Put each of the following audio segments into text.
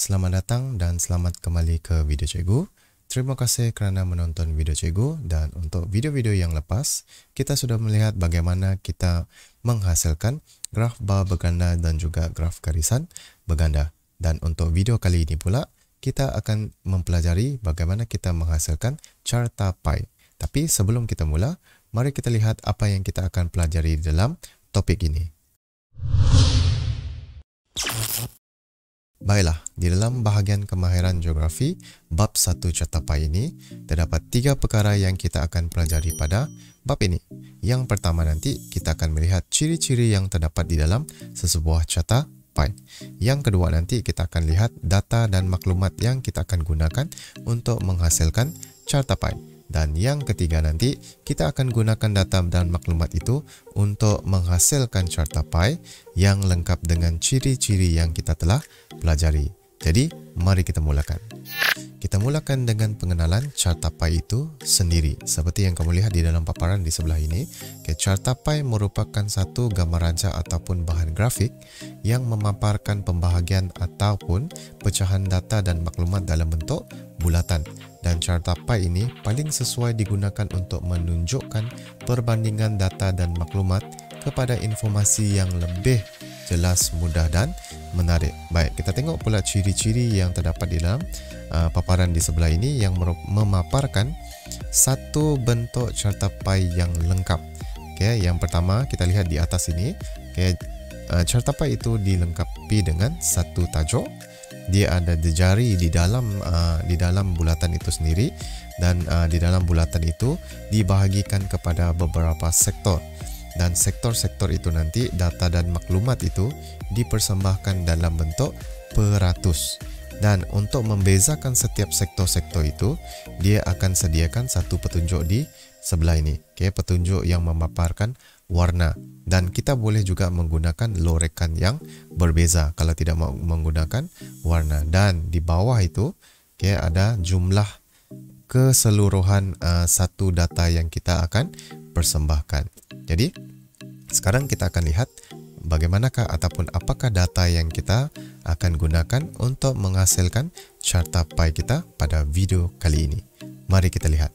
Selamat datang dan selamat kembali ke video cikgu. Terima kasih kerana menonton video cikgu, dan untuk video-video yang lepas, kita sudah melihat bagaimana kita menghasilkan graf bar berganda dan juga graf garisan berganda. Dan untuk video kali ini pula, kita akan mempelajari bagaimana kita menghasilkan carta pi. Tapi sebelum kita mula, mari kita lihat apa yang kita akan pelajari dalam topik ini. Baiklah, di dalam bahagian kemahiran geografi, bab 1 carta pi ini, terdapat 3 perkara yang kita akan pelajari pada bab ini. Yang pertama nanti, kita akan melihat ciri-ciri yang terdapat di dalam sesebuah carta pi. Yang kedua nanti, kita akan lihat data dan maklumat yang kita akan gunakan untuk menghasilkan carta pi. Dan yang ketiga nanti, kita akan gunakan data dan maklumat itu untuk menghasilkan carta pi yang lengkap dengan ciri-ciri yang kita telah pelajari. Jadi, mari kita mulakan. Kita mulakan dengan pengenalan carta pi itu sendiri. Seperti yang kamu lihat di dalam paparan di sebelah ini, carta pi merupakan satu gambar raja ataupun bahan grafik yang memaparkan pembahagian ataupun pecahan data dan maklumat dalam bentuk bulatan. Dan carta pi ini paling sesuai digunakan untuk menunjukkan perbandingan data dan maklumat kepada informasi yang lebih jelas, mudah dan menarik. Baik, kita tengok pula ciri-ciri yang terdapat di dalam paparan di sebelah ini yang memaparkan satu bentuk carta pi yang lengkap. Okay, yang pertama kita lihat di atas ini, carta pi itu dilengkapi dengan satu tajuk. Dia ada jari di dalam bulatan itu sendiri, dan di dalam bulatan itu dibahagikan kepada beberapa sektor, dan sektor-sektor itu nanti data dan maklumat itu dipersembahkan dalam bentuk peratus. Dan untuk membezakan setiap sektor-sektor itu, dia akan sediakan satu petunjuk di sebelah ini, petunjuk yang memaparkan warna. Dan kita boleh juga menggunakan lorekan yang berbeza kalau tidak mau menggunakan warna. Dan di bawah itu ada jumlah keseluruhan satu data yang kita akan persembahkan. Jadi sekarang kita akan lihat bagaimanakah ataupun apakah data yang kita akan gunakan untuk menghasilkan carta pi kita pada video kali ini. Mari kita lihat.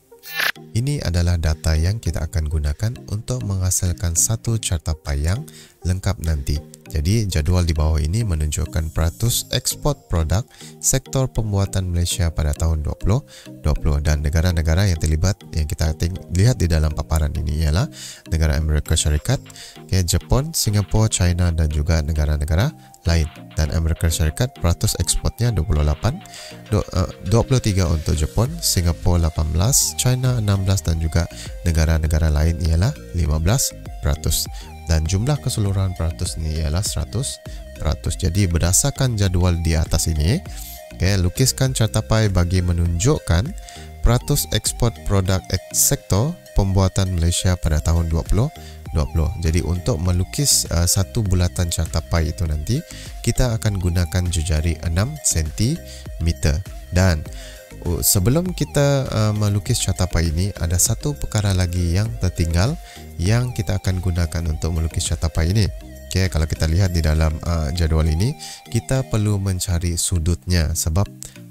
Ini adalah data yang kita akan gunakan untuk menghasilkan satu carta pi yang lengkap nanti. Jadi jadual di bawah ini menunjukkan peratus ekspor produk sektor pembuatan Malaysia pada tahun 2020, dan negara-negara yang terlibat yang kita lihat di dalam paparan ini ialah negara Amerika Syarikat, Jepun, Singapura, China dan juga negara-negara lain. Dan Amerika Syarikat peratus ekspornya 23 untuk Jepun, Singapura 18, China 16 dan juga negara-negara lain ialah 15%. Dan jumlah keseluruhan peratus ini ialah 100%. Jadi berdasarkan jadual di atas ini, lukiskan carta pi bagi menunjukkan peratus ekspor produk sektor pembuatan Malaysia pada tahun 2020. Jadi untuk melukis satu bulatan carta pi itu nanti, kita akan gunakan jejari 6 cm. Dan sebelum kita melukis carta pi ini, ada satu perkara lagi yang tertinggal yang kita akan gunakan untuk melukis carta pi ini. Kalau kita lihat di dalam jadual ini, kita perlu mencari sudutnya, sebab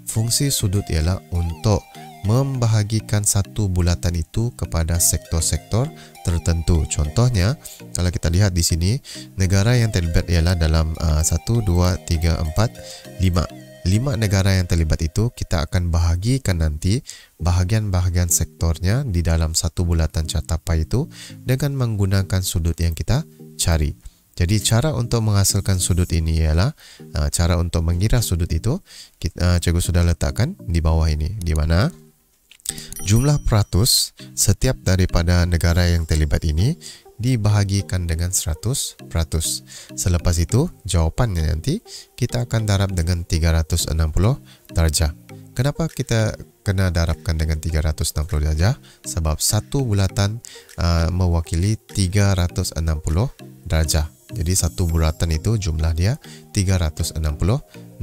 fungsi sudut ialah untuk membahagikan satu bulatan itu kepada sektor-sektor tertentu. Contohnya, kalau kita lihat di sini, negara yang terlibat ialah dalam 1, 2, 3, 4, 5. 5 negara yang terlibat itu kita akan bahagikan nanti bahagian-bahagian sektornya di dalam satu bulatan carta pi itu dengan menggunakan sudut yang kita cari. Jadi cara untuk menghasilkan sudut ini ialah cara untuk mengira sudut itu cikgu sudah letakkan di bawah ini, di mana jumlah peratus setiap daripada negara yang terlibat ini dibahagikan dengan 100%. Selepas itu, jawapannya nanti kita akan darab dengan 360 darjah. Kenapa kita kena darabkan dengan 360 darjah? Sebab satu bulatan mewakili 360 darjah. Jadi satu bulatan itu jumlah dia 360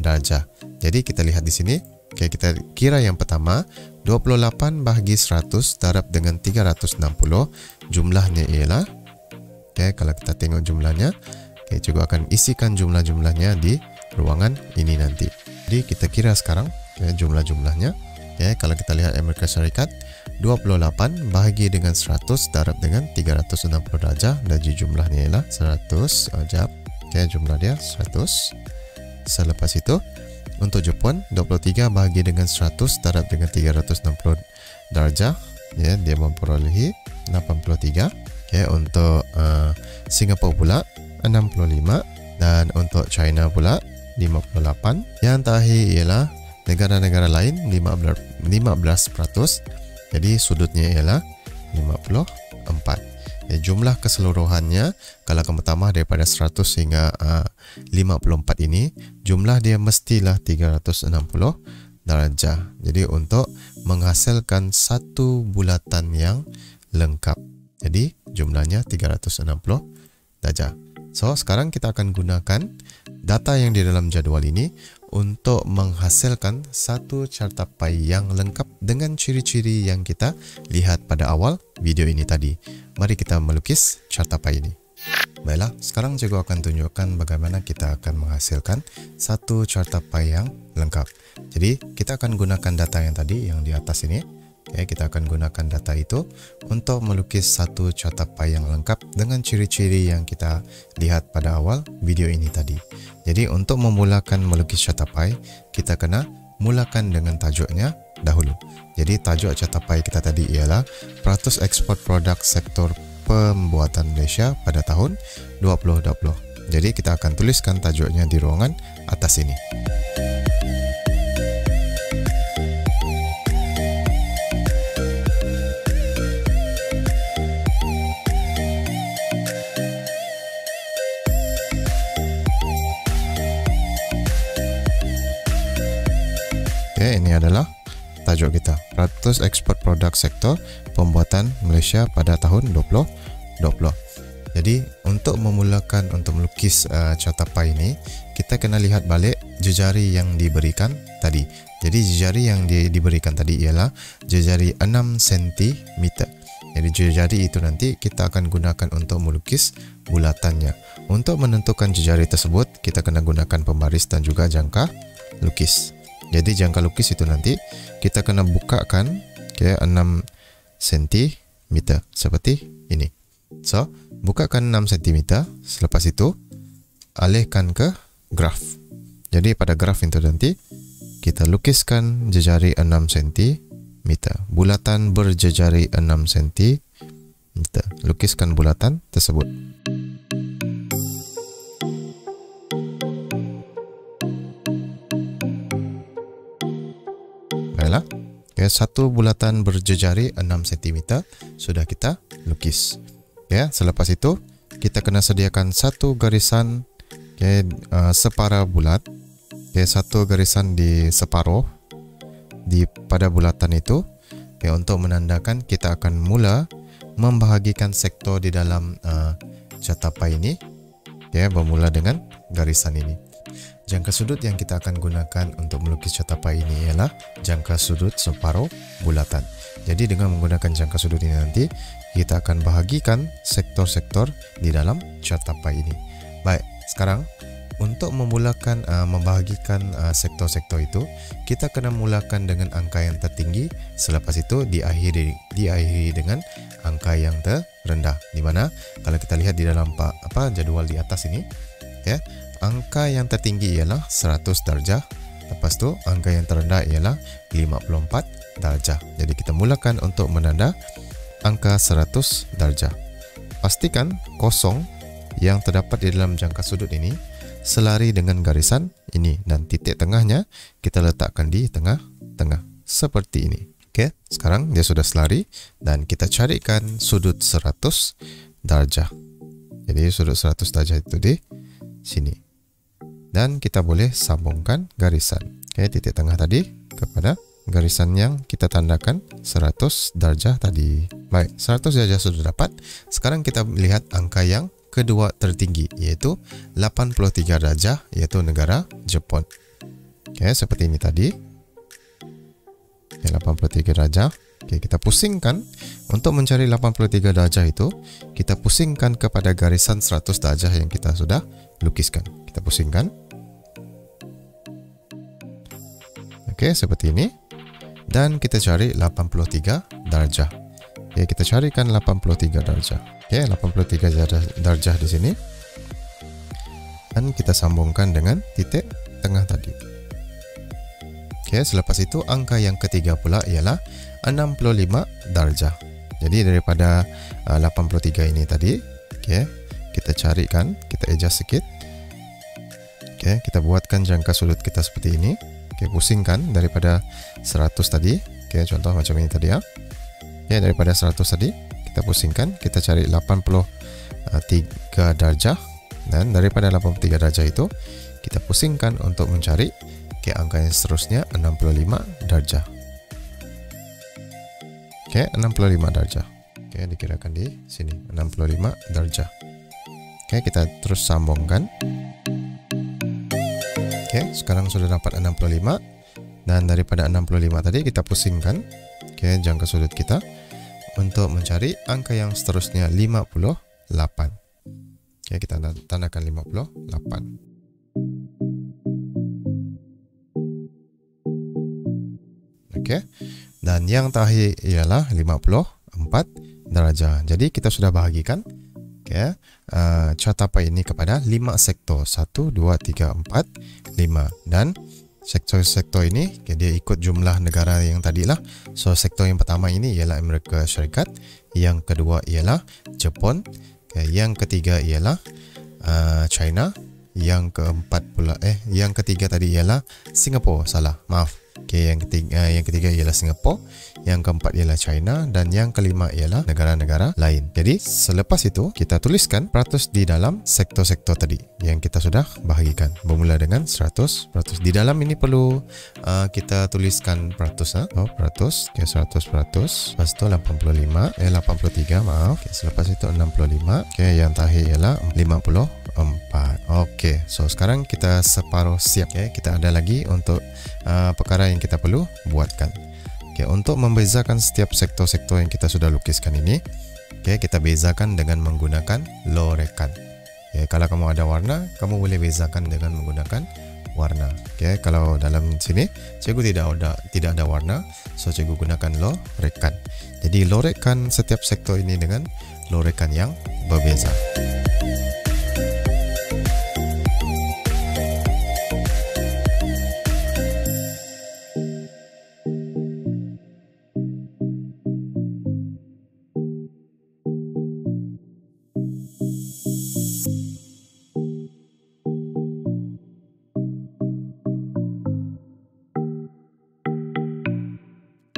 darjah. Jadi kita lihat di sini, kita kira yang pertama, 28 bahagi 100 darab dengan 360, jumlahnya ialah, kalau kita tengok jumlahnya, cikgu akan isikan jumlah-jumlahnya di ruangan ini nanti. Jadi kita kira sekarang jumlah-jumlahnya. Kalau kita lihat Amerika Syarikat 28 bahagi dengan 100 darab dengan 360 darjah, dan jumlahnya ialah 100 jap. Jumlah dia 100. Selepas itu untuk Jepun 23 bahagi dengan 100 darab dengan 360 darjah, dia memperolehi 83. Untuk Singapura pula 65, dan untuk China pula 58. Yang terakhir ialah negara-negara lain 15%. Jadi sudutnya ialah 54. Jumlah keseluruhannya kalau kamu tambah daripada 100 hingga 54 ini, jumlah dia mestilah 360 darjah. Jadi untuk menghasilkan satu bulatan yang lengkap, jadi jumlahnya 360 darjah. So sekarang kita akan gunakan data yang di dalam jadual ini untuk menghasilkan satu carta pai yang lengkap dengan ciri-ciri yang kita lihat pada awal video ini tadi. Mari kita melukis carta pai ini. Baiklah, sekarang cikgu akan tunjukkan bagaimana kita akan menghasilkan satu carta pai yang lengkap. Jadi kita akan gunakan data yang tadi yang di atas ini. Kita akan gunakan data itu untuk melukis satu carta pai yang lengkap dengan ciri-ciri yang kita lihat pada awal video ini tadi. Jadi untuk memulakan melukis carta pai, kita kena mulakan dengan tajuknya dahulu. Jadi tajuk carta pai kita tadi ialah peratus ekspor produk sektor pembuatan Malaysia pada tahun 2020. Jadi kita akan tuliskan tajuknya di ruangan atas ini. Ini adalah tajuk kita, peratus ekspor produk sektor pembuatan Malaysia pada tahun 2020. Jadi untuk memulakan untuk melukis carta pai ini, kita kena lihat balik jejari yang diberikan tadi. Jadi jejari yang diberikan tadi ialah jejari 6 cm. Jadi jejari itu nanti kita akan gunakan untuk melukis bulatannya. Untuk menentukan jejari tersebut, kita kena gunakan pembaris dan juga jangka lukis. Jadi jangka lukis itu nanti kita kena bukakan 6 cm seperti ini. So, bukakan 6 cm, selepas itu alihkan ke graf. Jadi pada graf itu nanti kita lukiskan jejari 6 cm, bulatan berjejari 6 cm. Lukiskan bulatan tersebut. Baiklah, satu bulatan berjejari 6 cm sudah kita lukis. Selepas itu kita kena sediakan satu garisan separuh bulat, satu garisan di separuh pada bulatan itu, untuk menandakan kita akan mula membahagikan sektor di dalam carta pai ini, bermula dengan garisan ini. Jangka sudut yang kita akan gunakan untuk melukis carta pai ini ialah jangka sudut separuh bulatan. Jadi dengan menggunakan jangka sudut ini nanti kita akan bahagikan sektor-sektor di dalam carta pai ini. Baik, sekarang untuk memulakan membahagikan sektor-sektor itu, kita kena mulakan dengan angka yang tertinggi, selepas itu diakhiri dengan angka yang terendah. Di mana kalau kita lihat di dalam jadual di atas ini, angka yang tertinggi ialah 100 darjah. Lepas tu angka yang terendah ialah 54 darjah. Jadi kita mulakan untuk menanda angka 100 darjah. Pastikan kosong yang terdapat di dalam jangka sudut ini selari dengan garisan ini, dan titik tengahnya kita letakkan di tengah-tengah seperti ini. Okey, sekarang dia sudah selari dan kita carikan sudut 100 darjah. Jadi sudut 100 darjah itu di sini. Dan kita boleh sambungkan garisan titik tengah tadi kepada garisan yang kita tandakan 100 darjah tadi. Baik, 100 darjah sudah dapat. Sekarang kita lihat angka yang kedua tertinggi, iaitu 83 darjah, iaitu negara Jepun. Seperti ini tadi. 83 darjah. Kita pusingkan. Untuk mencari 83 darjah itu, kita pusingkan kepada garisan 100 darjah yang kita sudah lukiskan. Kita pusingkan. Okey, seperti ini. Dan kita cari 83 darjah. Okey, kita carikan 83 darjah. Okey, 83 darjah di sini. Dan kita sambungkan dengan titik tengah tadi. Okey, selepas itu angka yang ketiga pula ialah 65 darjah. Jadi daripada 83 ini tadi, okey, kita carikan, kita adjust sikit. Okey, kita buatkan jangka sudut kita seperti ini. Okey, pusingkan daripada 100 tadi. Okey, contoh macam ini tadi ya. Okey, daripada 100 tadi, kita pusingkan, kita cari 83 darjah. Dan daripada 83 darjah itu, kita pusingkan untuk mencari angka yang seterusnya 65 darjah. Okey, 65 darjah. Okey, dikirakan di sini 65 darjah. Okey, kita terus sambungkan. Okey, sekarang sudah dapat 65. Dan daripada 65 tadi kita pusingkan jangka sudut kita untuk mencari angka yang seterusnya 58. Okey, kita tandakan 58. Okey. Dan yang terakhir ialah 54 darjah. Jadi kita sudah bahagikan catapai ini kepada 5 sektor. 1, 2, 3, 4, 5. Dan sektor-sektor ini dia ikut jumlah negara yang tadilah. So sektor yang pertama ini ialah Amerika Syarikat, yang kedua ialah Jepun, yang ketiga ialah China, yang keempat pula yang ketiga tadi ialah Singapura. Salah, maaf. Okey, yang ketiga ialah Singapura, yang keempat ialah China, dan yang kelima ialah negara-negara lain. Jadi selepas itu kita tuliskan peratus di dalam sektor-sektor tadi yang kita sudah bahagikan, bermula dengan 100%. Di dalam ini perlu kita tuliskan peratus. Peratus. Okey, 100%. Lepas itu 83, maaf. Okey, selepas itu 65. Okey, yang terakhir ialah 54. Okey, so sekarang kita separuh siap. Okey, kita ada lagi untuk perkara yang kita perlu buatkan. Okey, untuk membezakan setiap sektor-sektor yang kita sudah lukiskan ini, kita bezakan dengan menggunakan lorekan. Kalau kamu ada warna, kamu boleh bezakan dengan menggunakan warna. Kalau dalam sini cikgu tidak ada warna, so cikgu gunakan lorekan. Jadi lorekan setiap sektor ini dengan lorekan yang berbeza.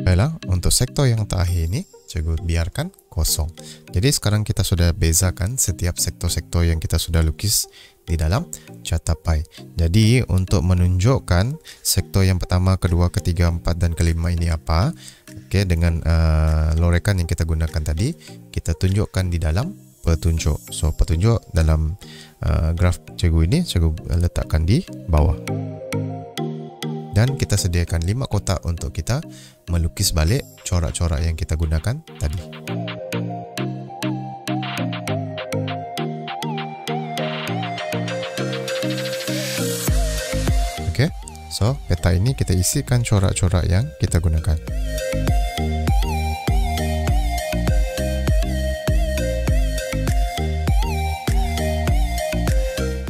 Baiklah, untuk sektor yang terakhir ini cikgu biarkan kosong. Jadi sekarang kita sudah bezakan setiap sektor-sektor yang kita sudah lukis di dalam catapai. Jadi untuk menunjukkan sektor yang pertama, kedua, ketiga, empat dan kelima ini apa, dengan lorekan yang kita gunakan tadi, kita tunjukkan di dalam petunjuk. So petunjuk dalam graf cikgu ini cikgu letakkan di bawah. Dan kita sediakan 5 kotak untuk kita melukis balik corak-corak yang kita gunakan tadi. Okey, so peta ini kita isikan corak-corak yang kita gunakan.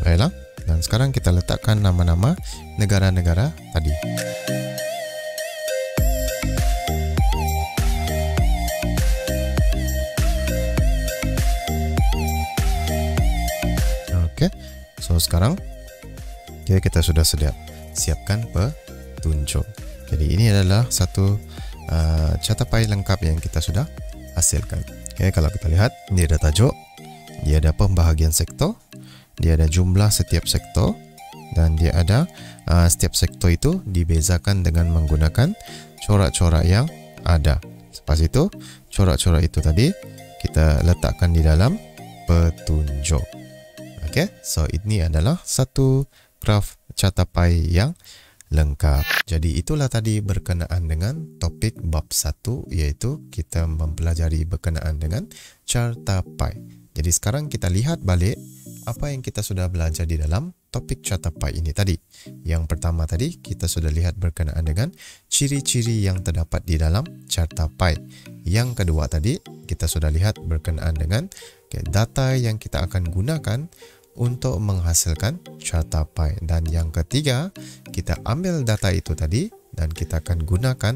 Baiklah. Dan sekarang kita letakkan nama-nama negara-negara tadi. Oke, so sekarang kita sudah siapkan petunjuk. Jadi ini adalah satu catapai lengkap yang kita sudah hasilkan. Kalau kita lihat, ini ada tajuk, dia ada pembahagian sektor, dia ada jumlah setiap sektor, dan dia ada setiap sektor itu dibezakan dengan menggunakan corak-corak yang ada. Lepas itu, corak-corak itu tadi kita letakkan di dalam petunjuk. Okey, so ini adalah satu graf catapai yang lengkap. Jadi itulah tadi berkenaan dengan topik bab 1, iaitu kita mempelajari berkenaan dengan catapai. Jadi sekarang kita lihat balik apa yang kita sudah belajar di dalam topik carta pie ini tadi. Yang pertama tadi kita sudah lihat berkenaan dengan ciri-ciri yang terdapat di dalam carta pie. Yang kedua tadi kita sudah lihat berkenaan dengan data yang kita akan gunakan untuk menghasilkan carta pie. Dan yang ketiga, kita ambil data itu tadi dan kita akan gunakan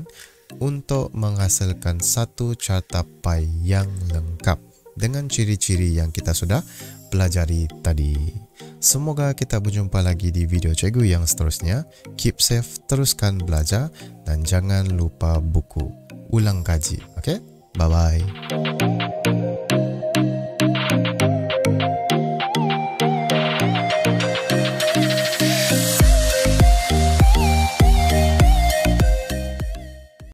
untuk menghasilkan satu carta pie yang lengkap dengan ciri-ciri yang kita sudah pelajari tadi. Semoga kita berjumpa lagi di video cikgu yang seterusnya. Keep safe, teruskan belajar dan jangan lupa buku. Ulang kaji. Okay? Bye-bye.